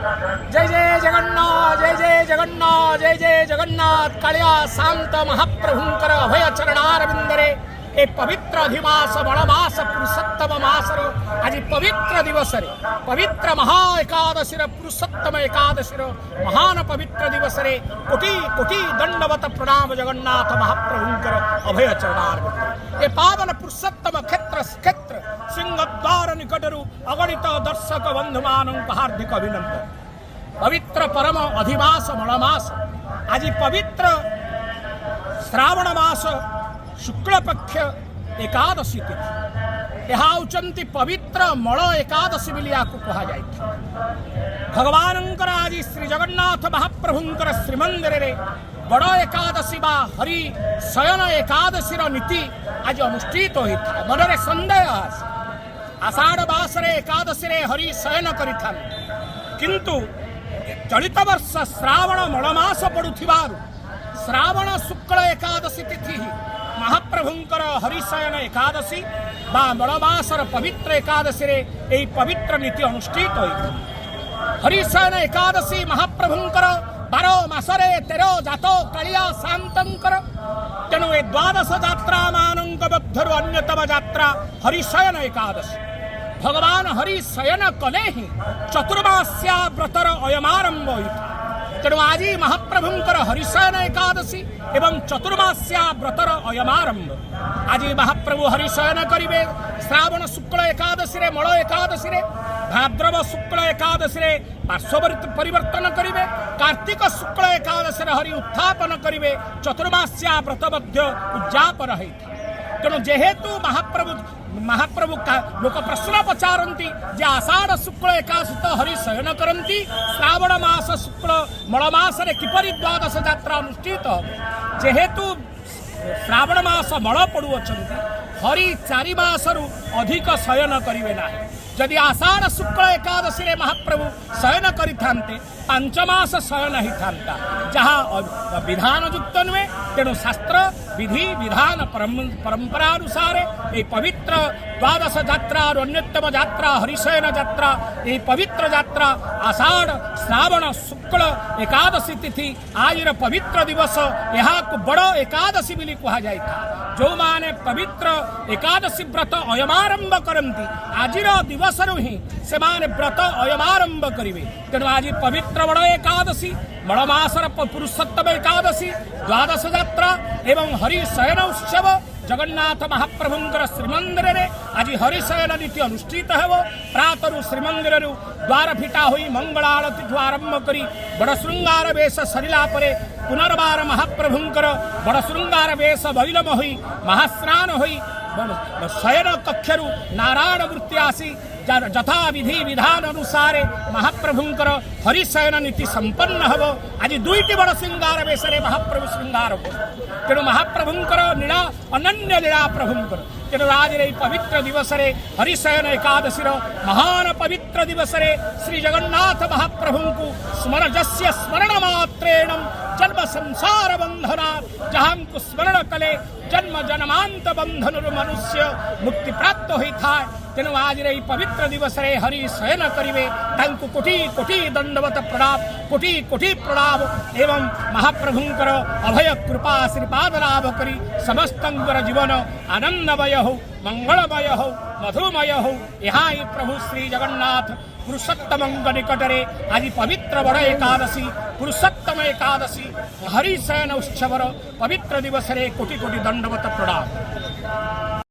जय जय जगन्नाथ, जय जय जगन्नाथ, जय जय जगन्नाथ। कालिया शांत महाप्रभुंकर अभय चरणारविंदरे ए पवित्र अधिमास बड़मास पुरुषोत्तम मासर आज पवित्र दिवस रे पवित्र महा एकादशी पुरुषोत्तम एकादशी महान पवित्र दिवस रे कोटि कोटि दंडवत प्रणाम जगन्नाथ महाप्रभुंकर अभय चरणारविंद ए पावन पुरुषोत्तम क्षेत्र क्षेत्र सिंहद्वार निकटरू अगणित दर्शक बंधुमान हार्दिक अभिनंदन। पवित्र परम अधिमास मलमास आज पवित्र श्रावण मास शुक्ल पक्ष एकादशी तिथि यह होचंती पवित्र मल एकादशी बोली या कहा जाए। भगवानंकर आज श्री जगन्नाथ महाप्रभुंकर श्रीमंदिर रे बड़ एकादशी बा हरि शयन एकादशी नीति आज अनुष्ठित होता है। मनरे संदेह आषाढ़ मासरे एकादशी रे हरि शयन करिथान किंतु चलित वर्ष श्रावण मलमास पड़ुथिबारु श्रावण शुक्ल एकादशी तिथि महाप्रभुंकर हरिशयन एकादशी बा मलमासर पवित्र एकादशी रे एई पवित्र नीति अनुष्ठित होइथि। हरिशयन एकादशी महाप्रभुंकर 12 मासरे 13 जातो कालिया शांतंकर तेणु ए द्वादश यात्रा मानंक मध्यरु अन्यतम यात्रा हरिशयन एकादशी। भगवान हरिशयन कले ही चतुर्मास्या व्रतर अयमारंभ होइथा। तेणु आज महाप्रभुंकर हरिशयन एकादशी एवं चतुर्मास्या व्रतर अयमारंभ। आज महाप्रभु हरिशयन करिवे श्रावण शुक्ल एकादशी रे मल एकादशी रे भाद्रव शुक्ल एकादशी रे पार्श्व परिवर्तन करिवे कार्तिक शुक्ल एकादशी रे हरि उत्थापन करिवे चतुर्मास्या व्रत मध्य उद्यापन होइथा। तेणु जेहेतु महाप्रभु लोक प्रश्न पचारती जे आषाढ़ शुक्ल एकादशी तो हरिशयन करती श्रावण मास शुक्ल मलमास किपरि द्वादश यात्रा अनुष्ठित जेहेतु श्रावण मास मल पड़ुअछंती हरि 4 मासरु अधिक शयन करिवे ना। जदि आषाढ़ शुक्ल एकादशी रे महाप्रभु शयन करिथान्ते 5 मास शयन ही थांता जहाँ विधान युक्त नुहे। तेणु शास्त्र विधि विधान परंपरा अनुसार ये पवित्र द्वादश यात्रा और अन्यतम यात्रा हरिशयन यात्रा ये पवित्र यात्रा आषाढ़ श्रावण शुक्ल एकादशी तिथि आज पवित्र दिवस यहाँ को बड़ एकादशी बोली कहा जाए। जो माने पवित्र एकादशी व्रत अयमारंभ करती आज दिवस ही से माने व्रत अयमारंभ करिवे। तेणु आज पवित्र बड़ एकादशी मलमासर पुरुषोत्तम एकादशी द्वादश यात्रा एवं हरिशयन उत्सव जगन्नाथ महाप्रभुंकर श्रीमंदिर रे आज हरिशयन नीति अनुष्ठित हेब। प्रातरु श्रीमंदिर द्वार फिटा हुई मंगल आरती आरंभ करी बड़ श्रृंगार वेश सरिला परे पुनर्बार महाप्रभुंकर बड़ श्रृंगार वेश बैलम हुई महास्नान हुई शयन कक्षरु नारायण वृत्ति आसी यथा विधि विधान अनुसार महाप्रभुंकर हरिशयन नीति संपन्न हब। आज 2टी बड़ श्रृंगार वेश महाप्रभु श्रृंगार हो। तेणु महाप्रभुंकर लीला अनन्य लीला प्रभुंकर। तेणु आज पवित्र दिवस हरिशयन एकादशी महान पवित्र दिवस श्री जगन्नाथ महाप्रभु को स्मरजस्य स्मरण मात्रेण जन्म संसार बंधना जहाँ को स्मरण कले जन्म जन्मांत बंधन मनुष्य मुक्ति प्राप्त होता है। तेणु आज पवित्र दिवस हरिशयन करिवे तांकु कोटि कोटि दंडवत प्रणाम कोटि कोटि प्रणाम एवं महाप्रभुंकर अभय कृपा श्रीपाद लाभ करी समस्तंकर जीवन आनंदमय हो मंगलमय हो मधुमय हो। यहाँ प्रभु श्री जगन्नाथ पुरुषोत्तम निकटरे आज पवित्र बड़ एकादशी पुरुषोत्तम एकादशी हरिशयन उत्सवर पवित्र दिवस कोटि कोटि दंडवत प्रणाम।